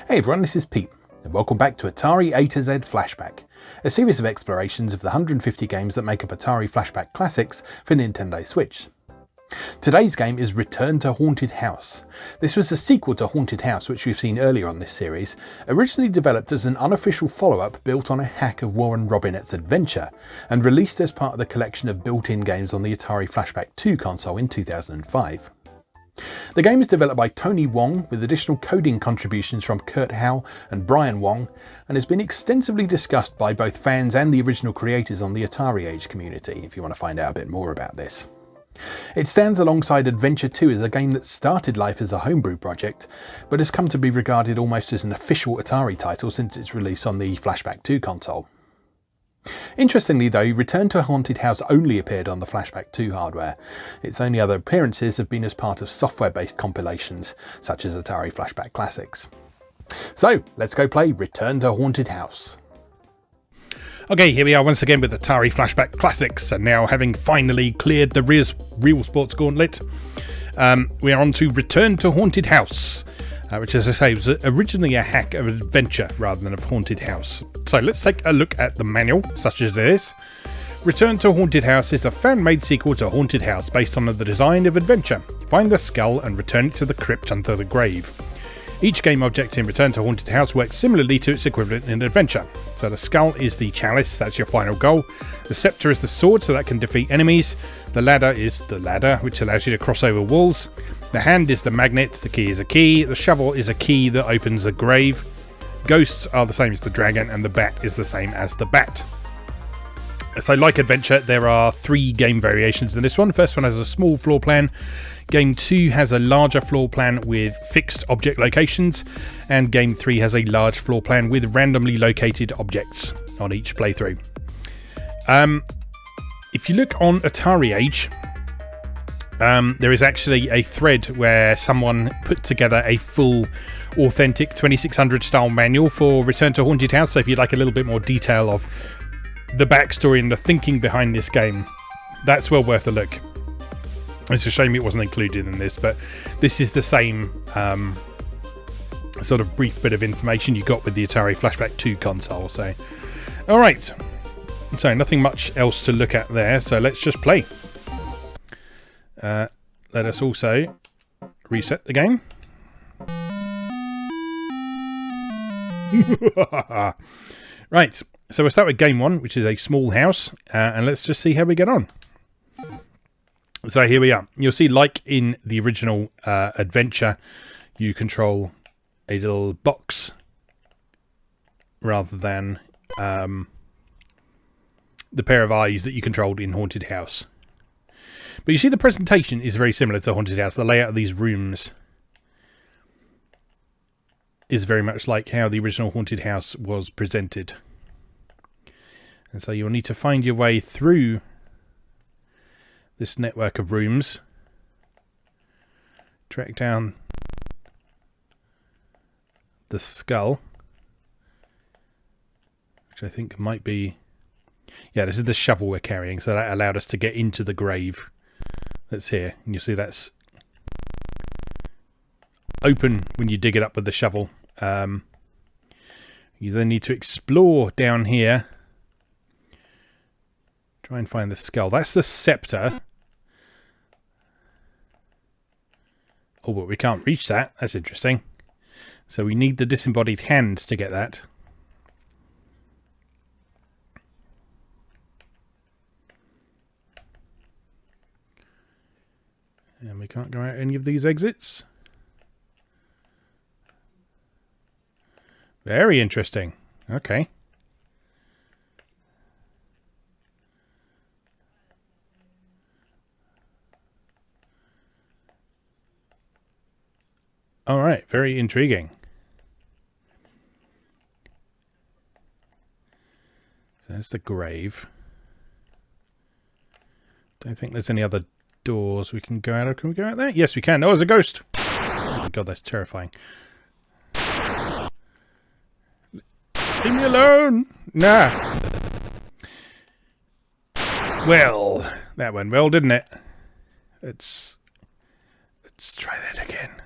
Hey everyone, this is Pete, and welcome back to Atari A to Z Flashback, a series of explorations of the 150 games that make up Atari Flashback Classics for Nintendo Switch. Today's game is Return to Haunted House. This was a sequel to Haunted House, which we've seen earlier on this series, originally developed as an unofficial follow-up built on a hack of Warren Robinette's adventure, and released as part of the collection of built-in games on the Atari Flashback 2 console in 2005. The game is developed by Tony Wong with additional coding contributions from Kurt Howe and Brian Wong, and has been extensively discussed by both fans and the original creators on the Atari Age community, if you want to find out a bit more about this. It stands alongside Adventure 2 as a game that started life as a homebrew project, but has come to be regarded almost as an official Atari title since its release on the Flashback 2 console. Interestingly though, Return to Haunted House only appeared on the Flashback 2 hardware. Its only other appearances have been as part of software-based compilations, such as Atari Flashback Classics. So, let's go play Return to Haunted House. Okay, here we are once again with Atari Flashback Classics, and now having finally cleared the Real Sports Gauntlet, we are on to Return to Haunted House. Which, as I say, was originally a hack of adventure rather than of Haunted House. So let's take a look at the manual, such as this. Return to Haunted House is a fan-made sequel to Haunted House based on the design of adventure. Find the skull and return it to the crypt under the grave. Each game object in Return to Haunted House works similarly to its equivalent in adventure. So the skull is the chalice, that's your final goal. The scepter is the sword, so that can defeat enemies. The ladder is the ladder, which allows you to cross over walls. The hand is the magnet, the key is a key, the shovel is a key that opens a grave. Ghosts are the same as the dragon, and the bat is the same as the bat. So like adventure, there are 3 game variations in this one. First one has a small floor plan. Game 2 has a larger floor plan with fixed object locations, and Game 3 has a large floor plan with randomly located objects on each playthrough. If you look on Atari Age, there is actually a thread where someone put together a full authentic 2600 style manual for Return to Haunted House, so if you'd like a little bit more detail of the backstory and the thinking behind this game, that's well worth a look. It's a shame it wasn't included in this, but this is the same sort of brief bit of information you got with the Atari Flashback 2 console. So, alright, so nothing much else to look at there, so let's just play. Let us also reset the game. Right, so we'll start with game 1, which is a small house, and let's just see how we get on. So here we are. You'll see, like in the original adventure, you control a little box rather than the pair of eyes that you controlled in Haunted House. But you see, the presentation is very similar to Haunted House. The layout of these rooms is very much like how the original Haunted House was presented. And so you'll need to find your way through this network of rooms, track down the skull, which I think might be... Yeah, this is the shovel we're carrying, so that allowed us to get into the grave that's here. And you'll see that's open when you dig it up with the shovel. You then need to explore down here. Try and find the skull. That's the scepter. Oh, but we can't reach that. That's interesting. So we need the disembodied hand to get that. And we can't go out any of these exits. Very interesting. Okay. All right, very intriguing. So there's the grave. Don't think there's any other doors we can go out of. Can we go out there? Yes, we can. Oh, there's a ghost. Oh my god, that's terrifying. Leave me alone. Nah. Well, that went well, didn't it? It's Let's try that again.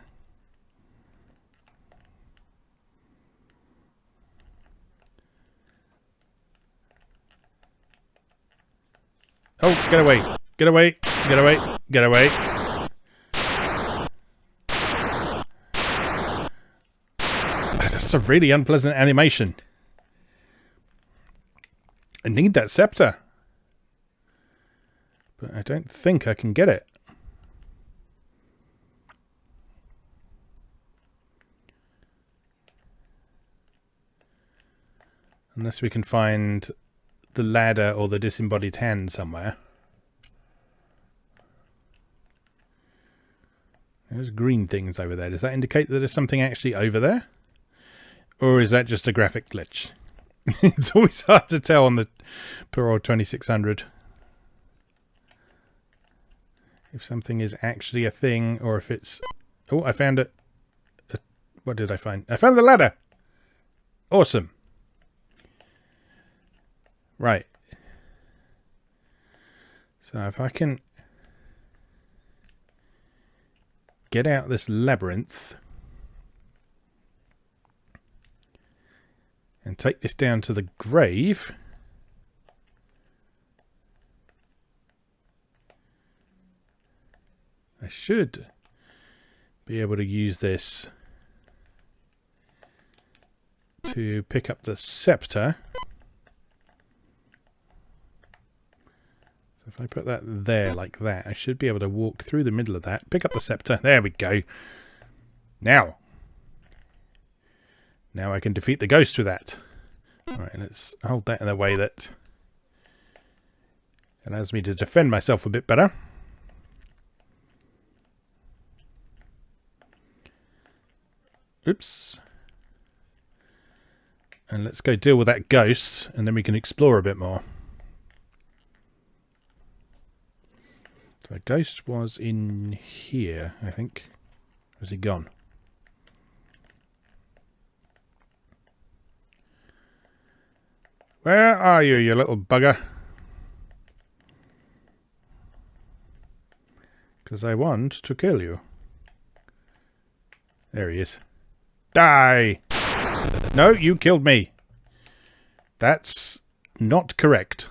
Oh, get away. Get away. Get away. Get away. That's a really unpleasant animation. I need that scepter. But I don't think I can get it. Unless we can find the ladder or the disembodied hand somewhere. There's green things over there. Does that indicate that there's something actually over there? Or is that just a graphic glitch? It's always hard to tell on the poor old 2600. If something is actually a thing or if it's... Oh, I found it. What did I find? I found the ladder! Awesome. Right. So if I can get out this labyrinth and take this down to the grave, I should be able to use this to pick up the scepter. So if I put that there like that, I should be able to walk through the middle of that, pick up the scepter. There we go. Now I can defeat the ghost with that. Alright, let's hold that in a way that allows me to defend myself a bit better. Oops. And let's go deal with that ghost, and then we can explore a bit more. So the ghost was in here, I think. Where's he gone? Where are you, you little bugger? Because I want to kill you. There he is. Die! No, you killed me. That's not correct.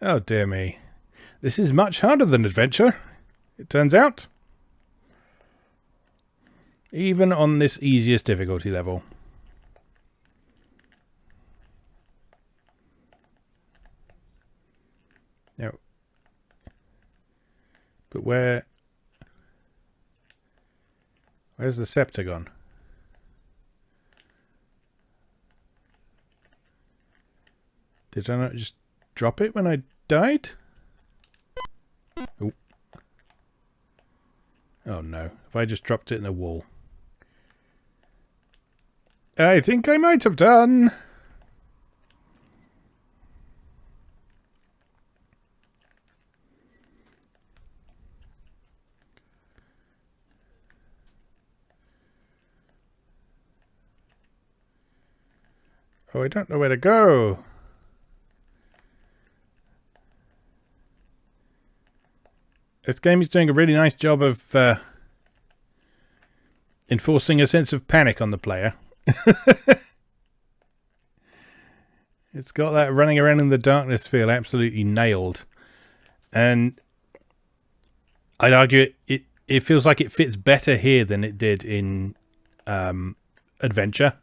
Oh dear me. This is much harder than Adventure, it turns out. Even on this easiest difficulty level. Now, but where's the scepter gone? Did I not just drop it when I died? Oh. Oh no. Have I just dropped it in the wall? I think I might have done. Oh, I don't know where to go. This game is doing a really nice job of enforcing a sense of panic on the player. It's got that running around in the darkness feel absolutely nailed. And I'd argue it feels like it fits better here than it did in Adventure.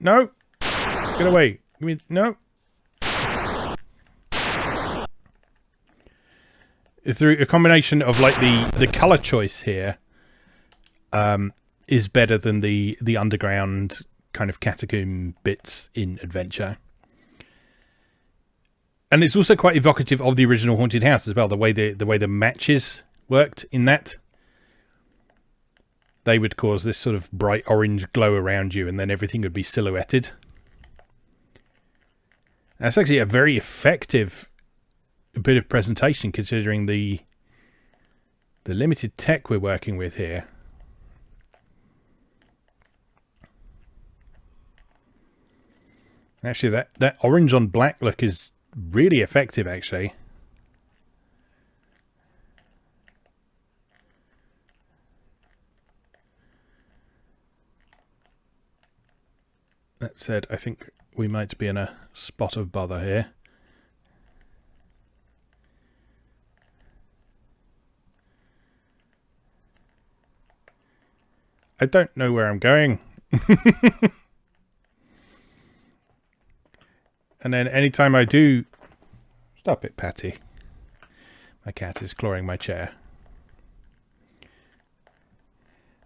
No! Get away. I mean, no. Through a combination of like the color choice here is better than the underground kind of catacomb bits in Adventure. And it's also quite evocative of the original Haunted House as well, the way the matches worked in that. They would cause this sort of bright orange glow around you, and then everything would be silhouetted. That's actually a very effective bit of presentation, considering the limited tech we're working with here. Actually, that orange on black look is really effective, actually. That said, I think we might be in a spot of bother here. I don't know where I'm going. And then anytime I do... Stop it, Patty. My cat is clawing my chair.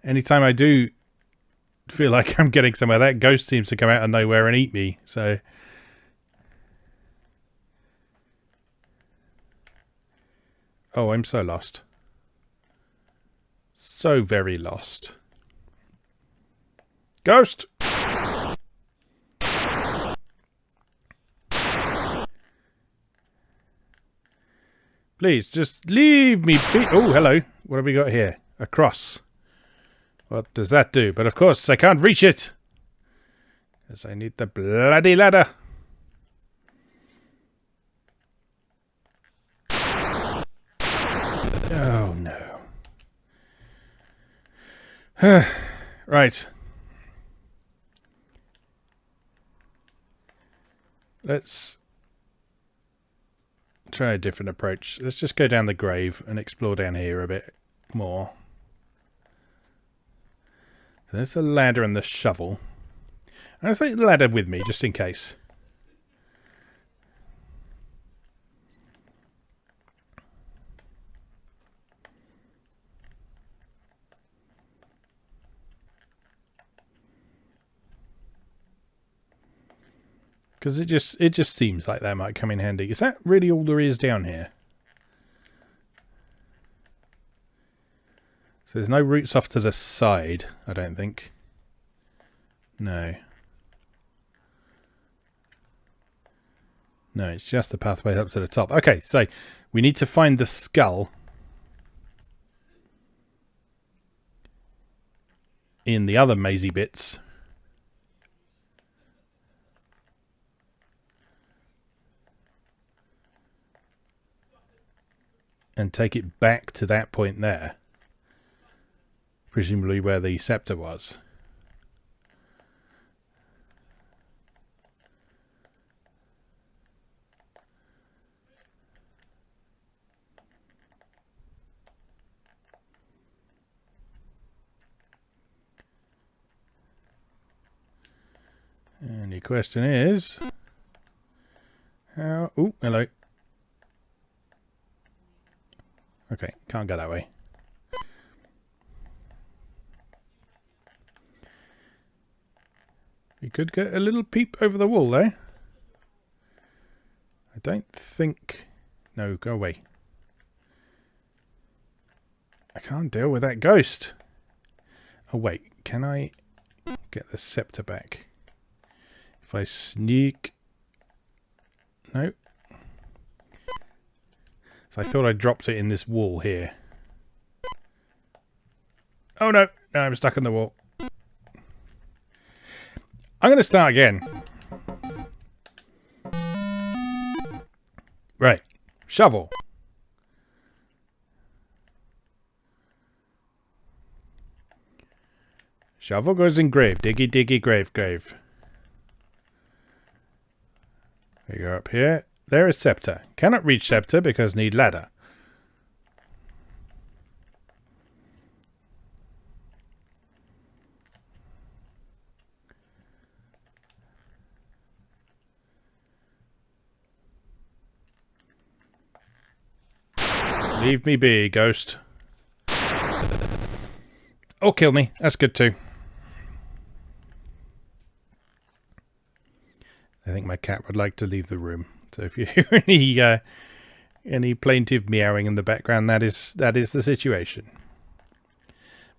Anytime I do feel like I'm getting somewhere, that ghost seems to come out of nowhere and eat me, so... Oh, I'm so lost. So very lost. Ghost! Please, just leave me be. Oh, hello. What have we got here? A cross. What does that do? But of course, I can't reach it. Because I need the bloody ladder. Oh, no. Right. Let's try a different approach. Let's just go down the grave and explore down here a bit more. So there's the ladder and the shovel. I'll take the ladder with me just in case. Because it just seems like that might come in handy. Is that really all there is down here? So there's no routes off to the side, I don't think. No. No, it's just the pathway up to the top. Okay, so we need to find the skull in the other mazy bits. And take it back to that point there. Presumably where the scepter was. And the question is... how... Oh, hello. Okay, can't go that way. We could get a little peep over the wall there. I don't think... No, go away. I can't deal with that ghost. Oh wait, can I get the scepter back? If I sneak... No. So I thought I dropped it in this wall here. Oh no, no, I'm stuck in the wall. I'm going to start again. Right, shovel. Shovel goes in grave. Diggy, diggy, grave, grave. We go up here. There is scepter. Cannot reach scepter because need ladder. Leave me be, ghost. Or kill me. That's good too. I think my cat would like to leave the room. So if you hear any plaintive meowing in the background, that is the situation.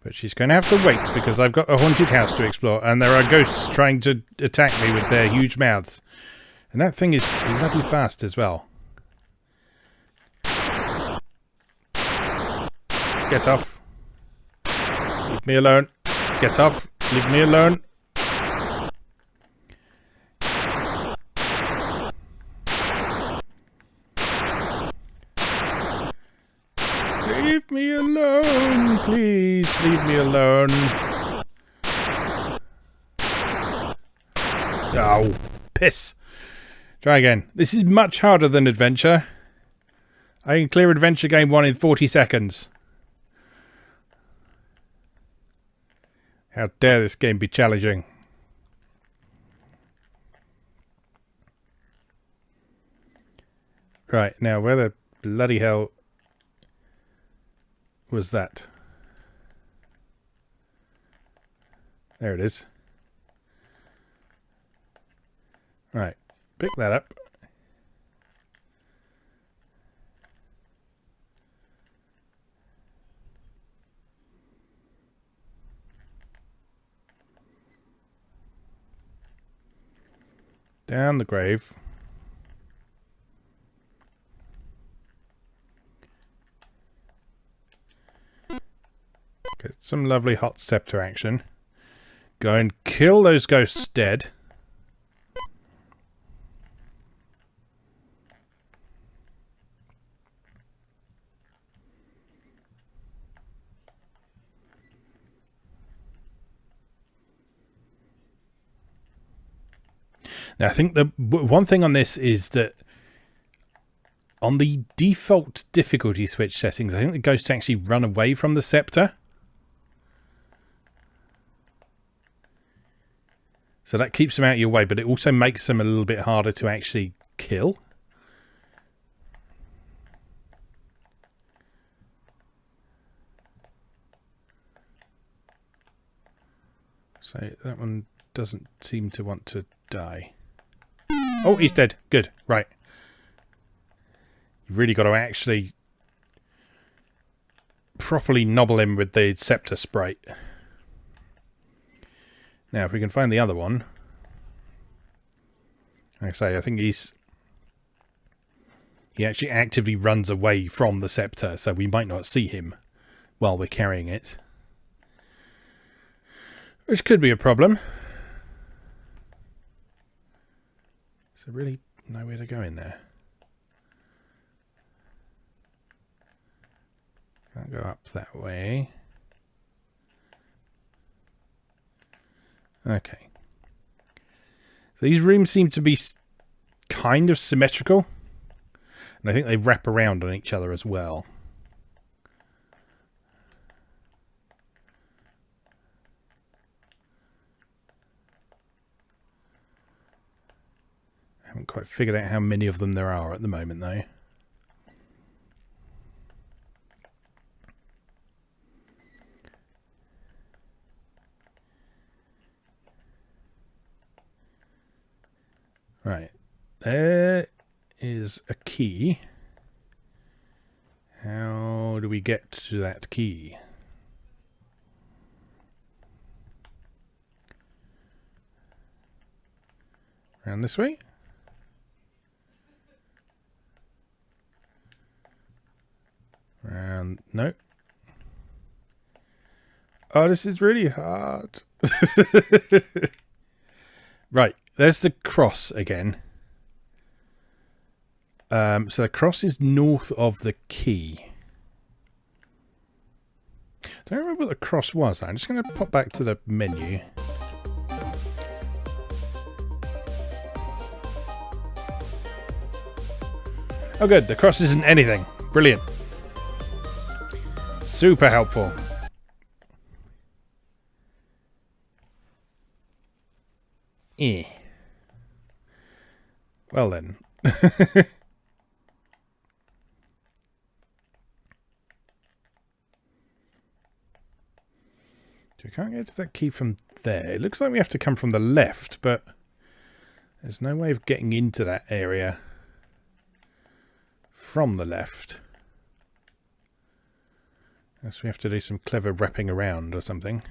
But she's going to have to wait because I've got a haunted house to explore, and there are ghosts trying to attack me with their huge mouths. And that thing is bloody fast as well. Get off. Leave me alone. Get off. Leave me alone. Please leave me alone. Oh, piss. Try again. This is much harder than Adventure. I can clear Adventure Game 1 in 40 seconds. How dare this game be challenging. Right, now where the bloody hell was that? There it is. Right, pick that up. Down the grave. Get some lovely hot scepter action. Go and kill those ghosts dead. Now, I think the one thing on this is that on the default difficulty switch settings, I think the ghosts actually run away from the scepter. So that keeps them out of your way, but it also makes them a little bit harder to actually kill. So that one doesn't seem to want to die. Oh, he's dead. Good. Right. You've really got to actually properly nobble him with the scepter sprite. Now, if we can find the other one. Like I say, I think he actually actively runs away from the scepter, so we might not see him while we're carrying it. Which could be a problem. So really nowhere to go in there. Can't go up that way. Okay. So these rooms seem to be kind of symmetrical. And I think they wrap around on each other as well. I haven't quite figured out how many of them there are at the moment, though. Right. There is a key. How do we get to that key? Around this way? No. Oh, this is really hard. Right, there's the cross again. So the cross is north of the key. Don't remember what the cross was. I'm just going to pop back to the menu. Oh good, the cross isn't anything. Brilliant. Super helpful. Eh. Well then. We can't get to that key from there. It looks like we have to come from the left, but there's no way of getting into that area from the left. Unless we have to do some clever wrapping around or something.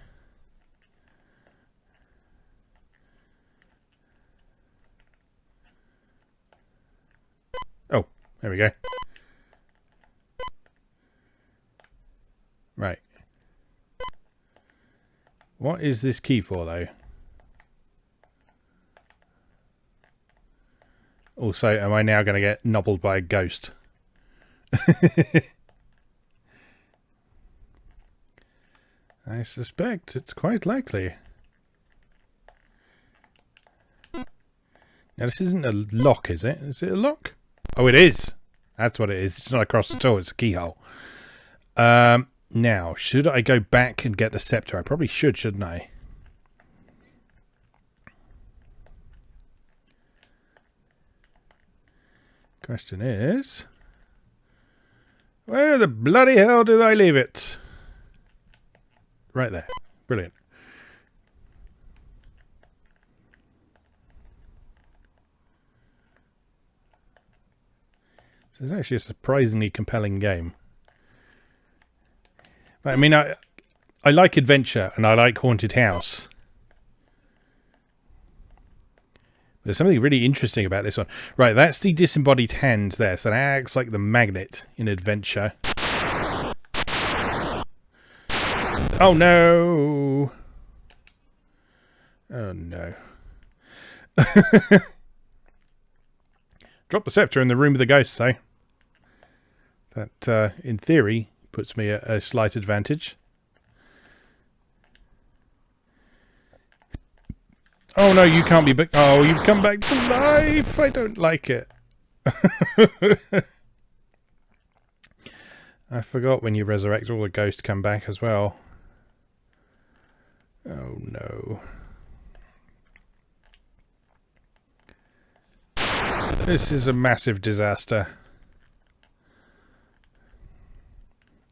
Oh, there we go. Right. What is this key for, though? Also, am I now going to get nobbled by a ghost? I suspect it's quite likely. Now, this isn't a lock, is it? Is it a lock? Oh, it is. That's what it is. It's not across the door. It's a keyhole. Now, should I go back and get the scepter? I probably should, shouldn't I? Question is, where the bloody hell did I leave it? Right there. Brilliant. This is actually a surprisingly compelling game. I mean, I like adventure and I like haunted house. There's something really interesting about this one. Right, that's the disembodied hand there. So that acts like the magnet in adventure. Oh no! Oh no. Drop the scepter in the room with the ghost, though. That, in theory, puts me at a slight advantage. Oh no, you can't be back. Oh, you've come back to life. I don't like it. I forgot when you resurrect, all the ghosts come back as well. Oh no. This is a massive disaster.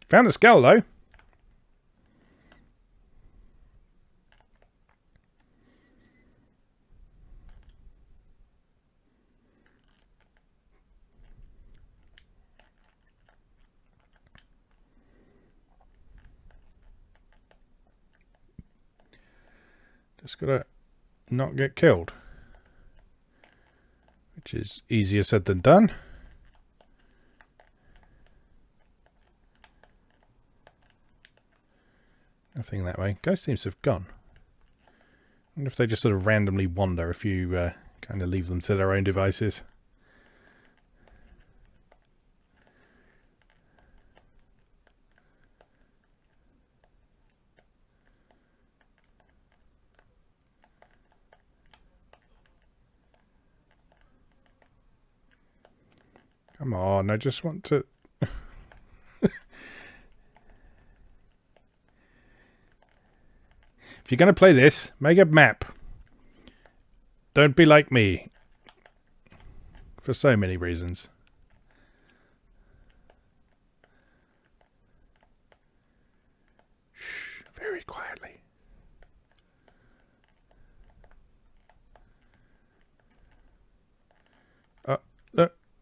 Found a skull though. Just gotta not get killed. Which is easier said than done. Nothing that way. Ghost seems to have gone. I wonder if they just sort of randomly wander if you kind of leave them to their own devices. Come on, I just want to... If you're going to play this, make a map. Don't be like me. For so many reasons. Shh, very quietly.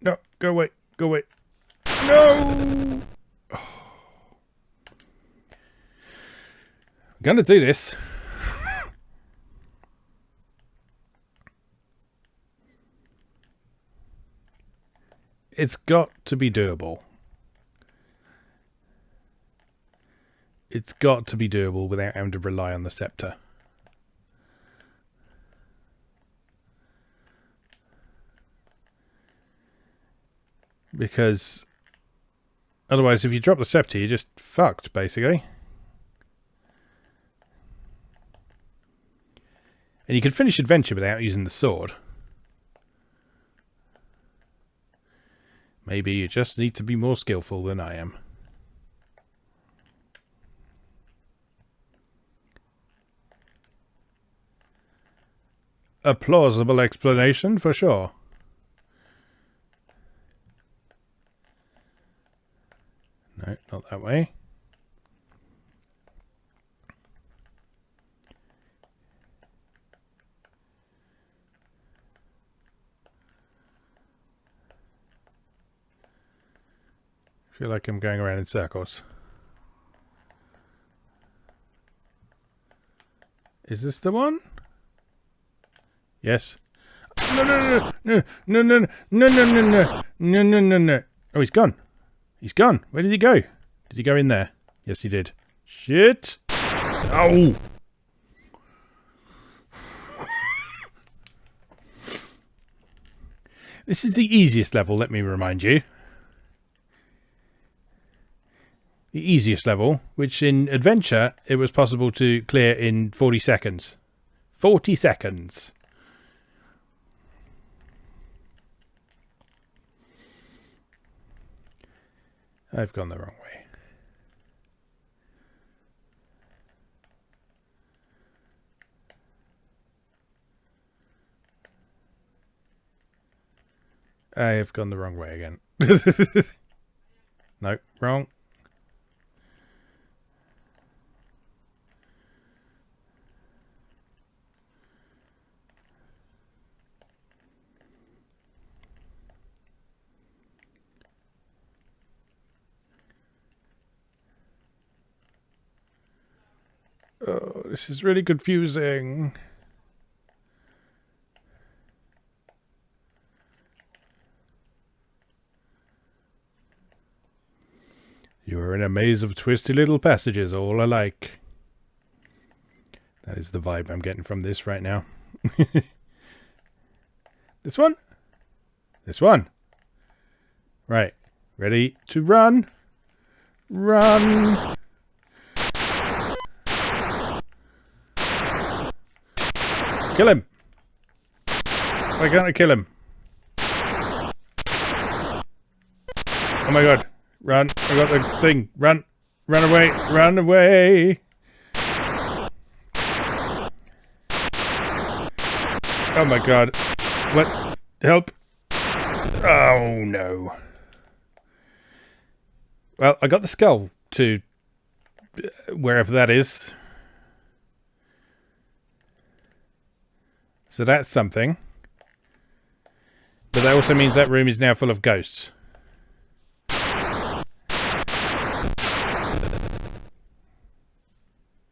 No, go away, go away. No! Oh. I'm going to do this. It's got to be doable. It's got to be doable without having to rely on the scepter. Because otherwise, if you drop the scepter, you're just fucked, basically. And you can finish adventure without using the sword. Maybe you just need to be more skillful than I am. A plausible explanation, for sure. No, not that way. I feel like I'm going around in circles. Is this the one? Yes. No, no, no, no, no, no, no, no, no, no, no, no, no. Oh, he's gone. He's gone. Where did he go? Did he go in there? Yes, he did. Shit. Oh. This is the easiest level, let me remind you. the easiest level, which in Adventure it was possible to clear in 40 seconds. 40 seconds. I've gone the wrong way. I have gone the wrong way again. No, wrong. Oh, this is really confusing. You are in a maze of twisty little passages, all alike. That is the vibe I'm getting from this right now. This one? This one. Right. Ready to run. Run. Kill him. Why can't I kill him? Oh my god. Run. I got the thing. Run. Run away. Run away. Oh my god. What? Help. Oh no. Well, I got the skull to wherever that is. So that's something. But that also means that room is now full of ghosts.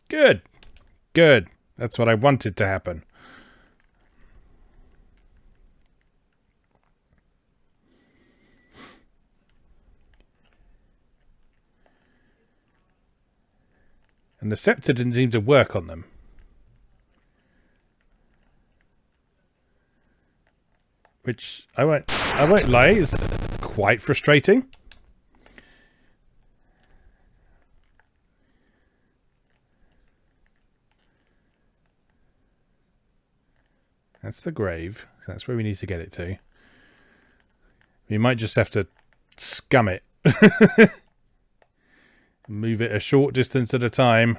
Good. Good. That's what I wanted to happen. And the scepter didn't seem to work on them. Which I won't lie, is quite frustrating. That's the grave. That's where we need to get it to. We might just have to scum it. Move it a short distance at a time.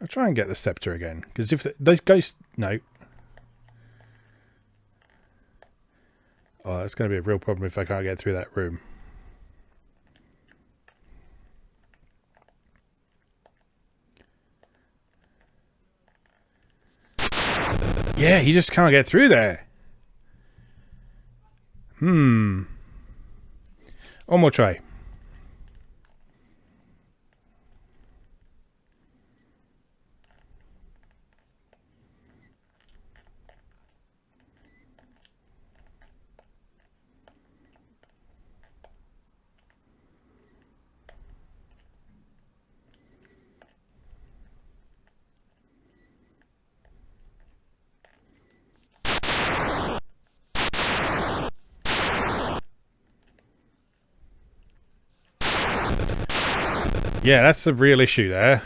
I'll try and get the scepter again. Because if those ghosts... No. Oh, that's going to be a real problem if I can't get through that room. Yeah, you just can't get through there. One more try. Yeah, that's the real issue there.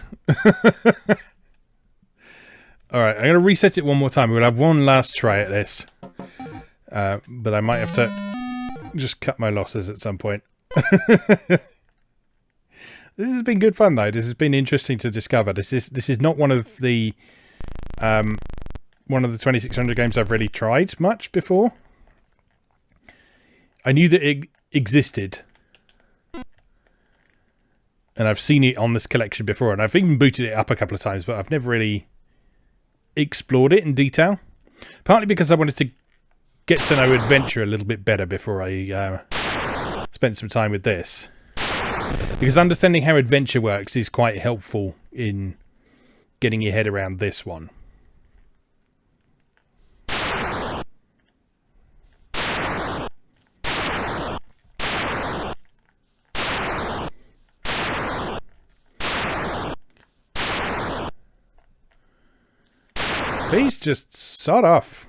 Alright, I'm going to reset it one more time. We'll have one last try at this. But I might have to just cut my losses at some point. This has been good fun, though. This has been interesting to discover. This is not one of the 2600 games I've really tried much before. I knew that it existed. And I've seen it on this collection before, and I've even booted it up a couple of times, but I've never really explored it in detail. Partly because I wanted to get to know Adventure a little bit better before I spent some time with this. Because understanding how Adventure works is quite helpful in getting your head around this one. Please just sod off.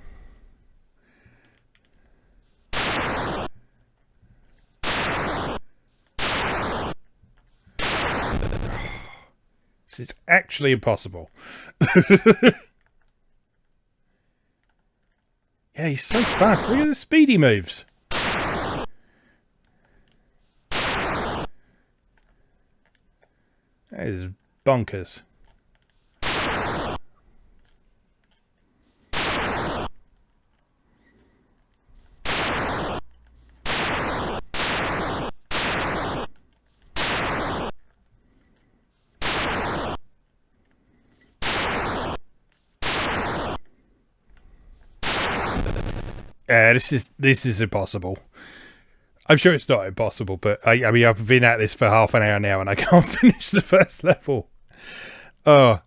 This is actually impossible. Yeah, he's so fast. Look at the speed he moves. That is bonkers. This is impossible. I'm sure it's not impossible, but I mean, I've been at this for half an hour now and I can't finish the first level. Oh,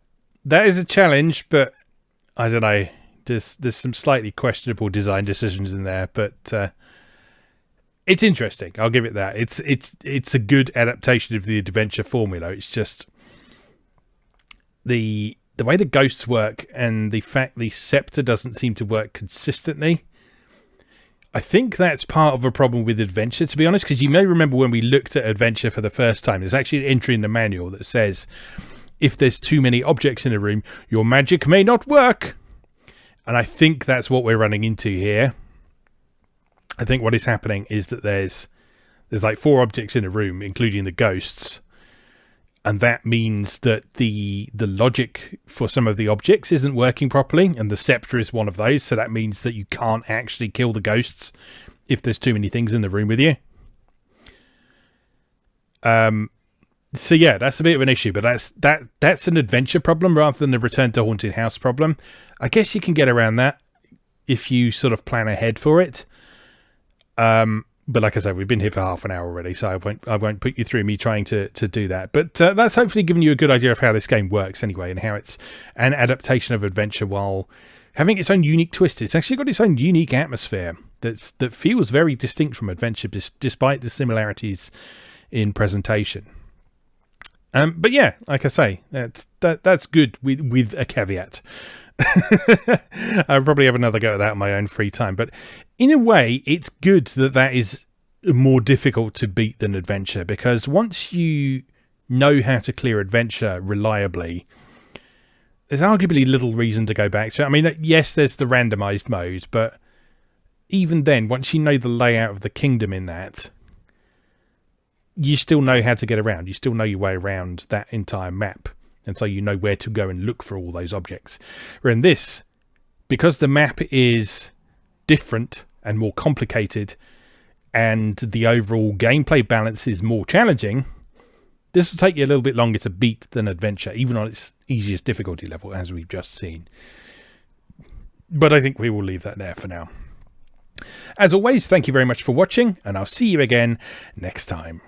that is a challenge, but I don't know. There's some slightly questionable design decisions in there, but it's interesting. I'll give it that. It's a good adaptation of the adventure formula. It's just the way the ghosts work and the fact the scepter doesn't seem to work consistently. I think that's part of a problem with adventure, to be honest, because you may remember when we looked at adventure for the first time, there's actually an entry in the manual that says if there's too many objects in a room, your magic may not work. And I think that's what we're running into here. I think what is happening is that there's like 4 objects in a room, including the ghosts. And that means that the logic for some of the objects isn't working properly, and the scepter is one of those. So that means that you can't actually kill the ghosts if there's too many things in the room with you. So yeah, that's a bit of an issue, but that's an adventure problem rather than a return to haunted house problem. I guess you can get around that if you sort of plan ahead for it. But like I said, we've been here for half an hour already, so I won't put you through me trying to do that. But that's hopefully given you a good idea of how this game works anyway, and how it's an adaptation of adventure while having its own unique twist. It's actually got its own unique atmosphere that feels very distinct from adventure, despite the similarities in presentation. But yeah, like I say, that's good with a caveat. I'll probably have another go at that in my own free time, but in a way it's good that is more difficult to beat than adventure, because once you know how to clear adventure reliably, there's arguably little reason to go back to it. I mean, yes, there's the randomized mode, but even then, once you know the layout of the kingdom in that, you still know how to get around. You still know your way around that entire map. And so you know where to go and look for all those objects. Where in this, because the map is different and more complicated, and the overall gameplay balance is more challenging, this will take you a little bit longer to beat than adventure, even on its easiest difficulty level, as we've just seen. But I think we will leave that there for now. As always, thank you very much for watching, and I'll see you again next time.